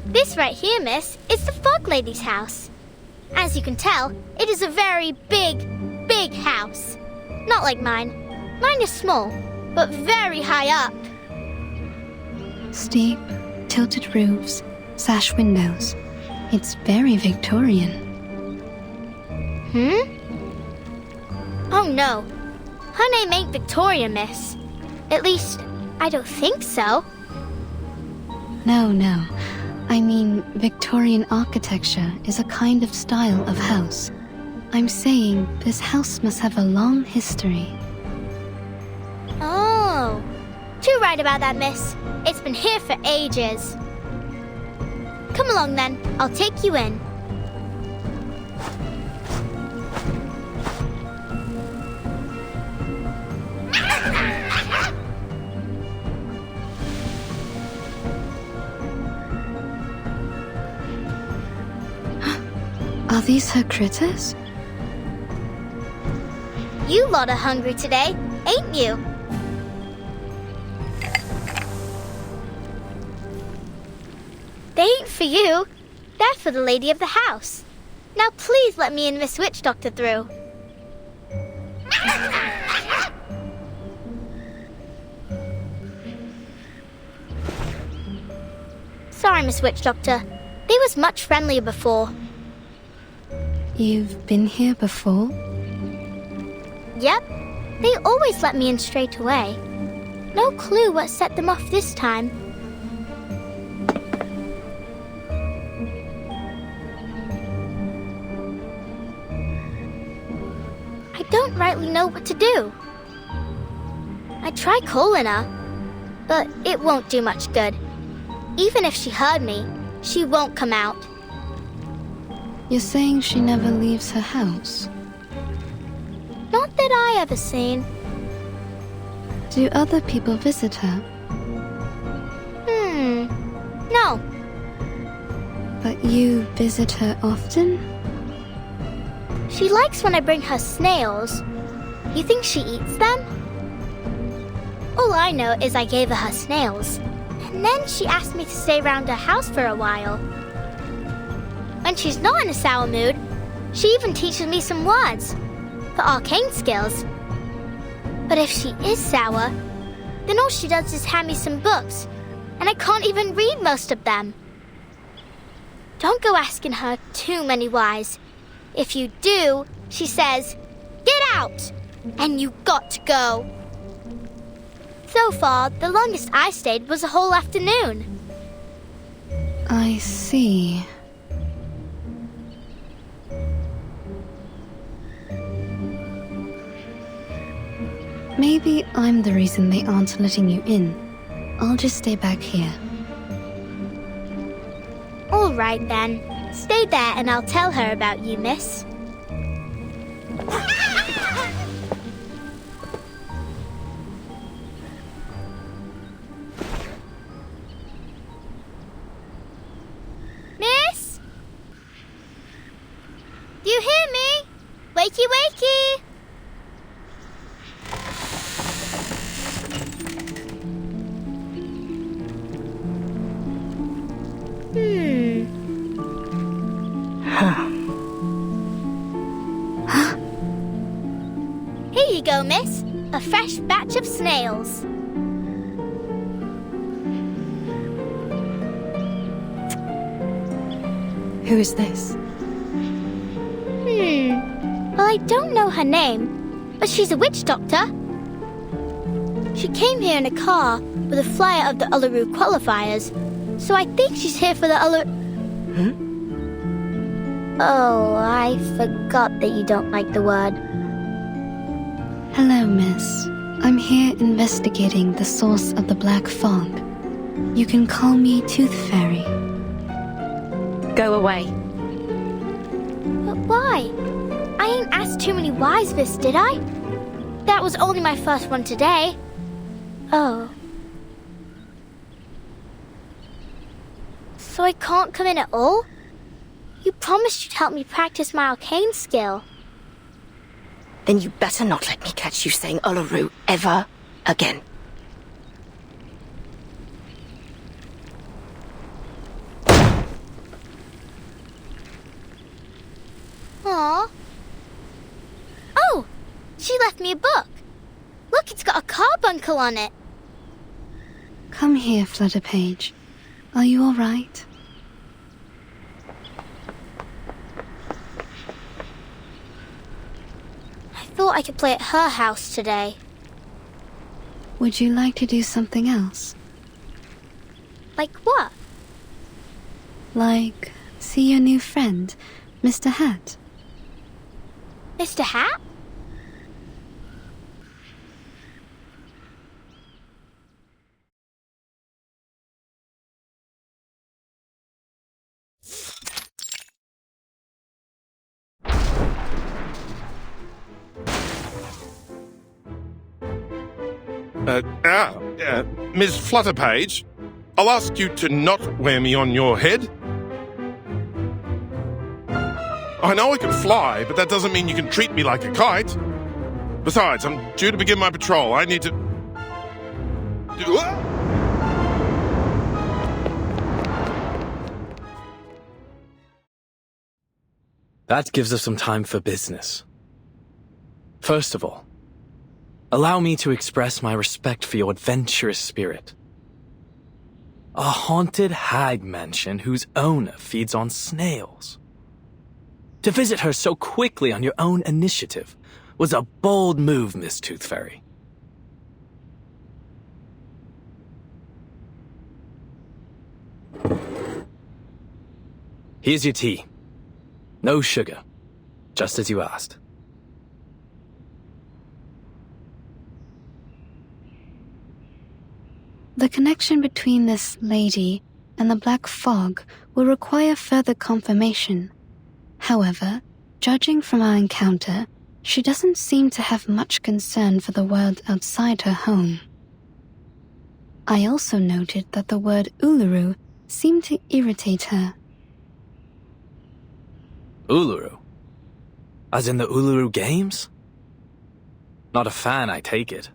This right here, miss, is the Fog Lady's house. As you can tell, it is a very big, big house. Not like mine. Mine is small, but very high up. Steep, tilted roofs, sash windows. It's very Victorian. Oh no. Her name ain't Victoria, miss. At least, I don't think so. No. I mean, Victorian architecture is a kind of style of house. I'm saying this house must have a long history. Oh. Too right about that, miss. It's been here for ages. Come along then. I'll take you in. Are these her critters? You lot are hungry today, ain't you? They ain't for you. They're for the lady of the house. Now please let me and Miss Witch Doctor through. Sorry, Miss Witch Doctor. They was much friendlier before. You've been here before? Yep. They always let me in straight away. No clue what set them off this time. I don't rightly know what to do. I try calling her, but it won't do much good. Even if she heard me, she won't come out. You're saying she never leaves her house? Not that I ever seen. Do other people visit her? No. But you visit her often? She likes when I bring her snails. You think she eats them? All I know is I gave her snails. And then she asked me to stay around her house for a while. When she's not in a sour mood, she even teaches me some words for arcane skills. But if she is sour, then all she does is hand me some books, and I can't even read most of them. Don't go asking her too many whys. If you do, she says, "Get out!" And you got to go. So far, the longest I stayed was a whole afternoon. I see. Maybe I'm the reason they aren't letting you in. I'll just stay back here. All right, then. Stay there and I'll tell her about you, miss. Miss? Do you hear me? Wakey, wakey! Here you go, miss. A fresh batch of snails. Who is this? Well, I don't know her name, but she's a witch doctor. She came here in a car with a flyer of the Uluru qualifiers, so I think she's here for the Uluru... Oh, I forgot that you don't like the word. Hello, miss. I'm here investigating the source of the black fog. You can call me Tooth Fairy. Go away. But why? I ain't asked too many whys, miss, did I? That was only my first one today. Oh. So I can't come in at all? You promised you'd help me practice my arcane skill. Then you better not let me catch you saying Uluru ever again. Aww. Oh, she left me a book. Look, it's got a carbuncle on it. Come here, Flutterpage. Are you all right? I thought I could play at her house today. Would you like to do something else? Like what? Like, see your new friend, Mr. Hat? Mr. Hat? Ms. Flutterpage, I'll ask you to not wear me on your head. I know I can fly, but that doesn't mean you can treat me like a kite. Besides, I'm due to begin my patrol. I need to... That gives us some time for business. First of all, allow me to express my respect for your adventurous spirit. A haunted hag mansion whose owner feeds on snails. To visit her so quickly on your own initiative was a bold move, Miss Tooth Fairy. Here's your tea. No sugar, just as you asked. The connection between this lady and the black fog will require further confirmation. However, judging from our encounter, she doesn't seem to have much concern for the world outside her home. I also noted that the word Uluru seemed to irritate her. Uluru? As in the Uluru Games? Not a fan, I take it.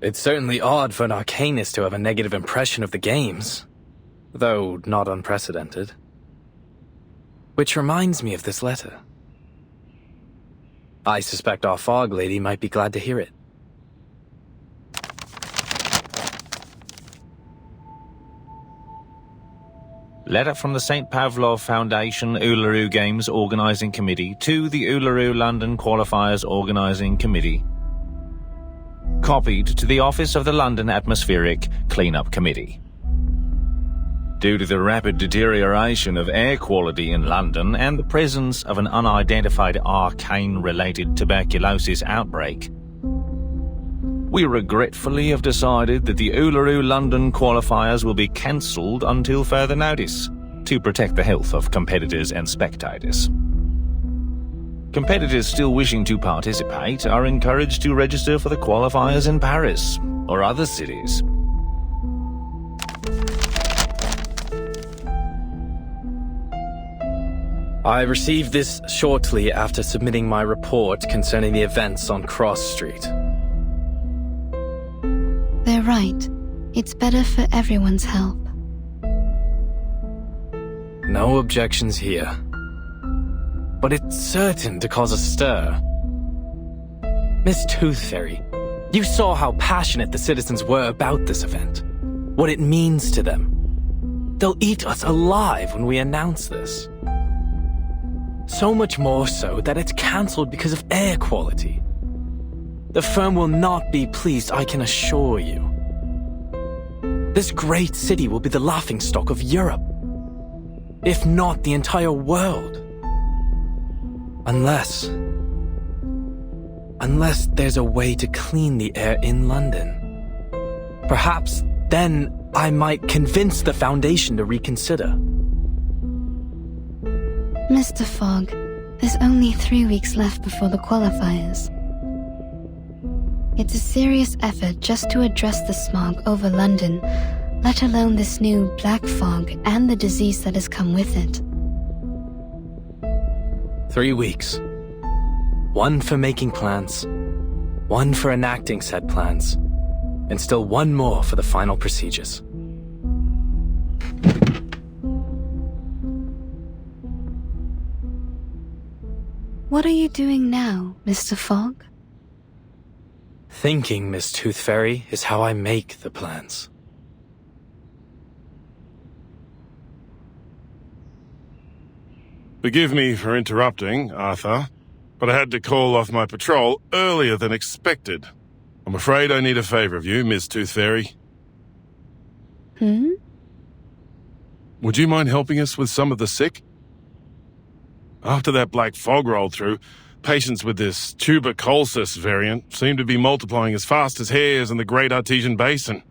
It's certainly odd for an arcanist to have a negative impression of the games, though not unprecedented. Which reminds me of this letter. I suspect our fog lady might be glad to hear it. Letter from the St. Pavlov Foundation Uluru Games Organising Committee to the Uluru London Qualifiers Organising Committee. Copied to the Office of the London Atmospheric Cleanup Committee. Due to the rapid deterioration of air quality in London and the presence of an unidentified arcane-related tuberculosis outbreak, we regretfully have decided that the Uluru London qualifiers will be cancelled until further notice, to protect the health of competitors and spectators. Competitors still wishing to participate are encouraged to register for the qualifiers in Paris or other cities. I received this shortly after submitting my report concerning the events on Cross Street. They're right. It's better for everyone's help. No objections here. But it's certain to cause a stir. Miss Tooth Fairy, you saw how passionate the citizens were about this event. What it means to them. They'll eat us alive when we announce this. So much more so that it's cancelled because of air quality. The firm will not be pleased, I can assure you. This great city will be the laughingstock of Europe, if not the entire world. Unless there's a way to clean the air in London. Perhaps then I might convince the Foundation to reconsider. Mr. Fogg, there's only 3 weeks left before the qualifiers. It's a serious effort just to address the smog over London, let alone this new black fog and the disease that has come with it. 3 weeks. 1 for making plans, 1 for enacting said plans, and still 1 more for the final procedures. what are you doing now, Mr. Fogg? Thinking, Miss Tooth Fairy, is how I make the plans. Forgive me for interrupting, Arthur, but I had to call off my patrol earlier than expected. I'm afraid I need a favor of you, Miss Tooth Fairy. Would you mind helping us with some of the sick? After that black fog rolled through, patients with this tuberculosis variant seem to be multiplying as fast as hares in the Great Artesian Basin.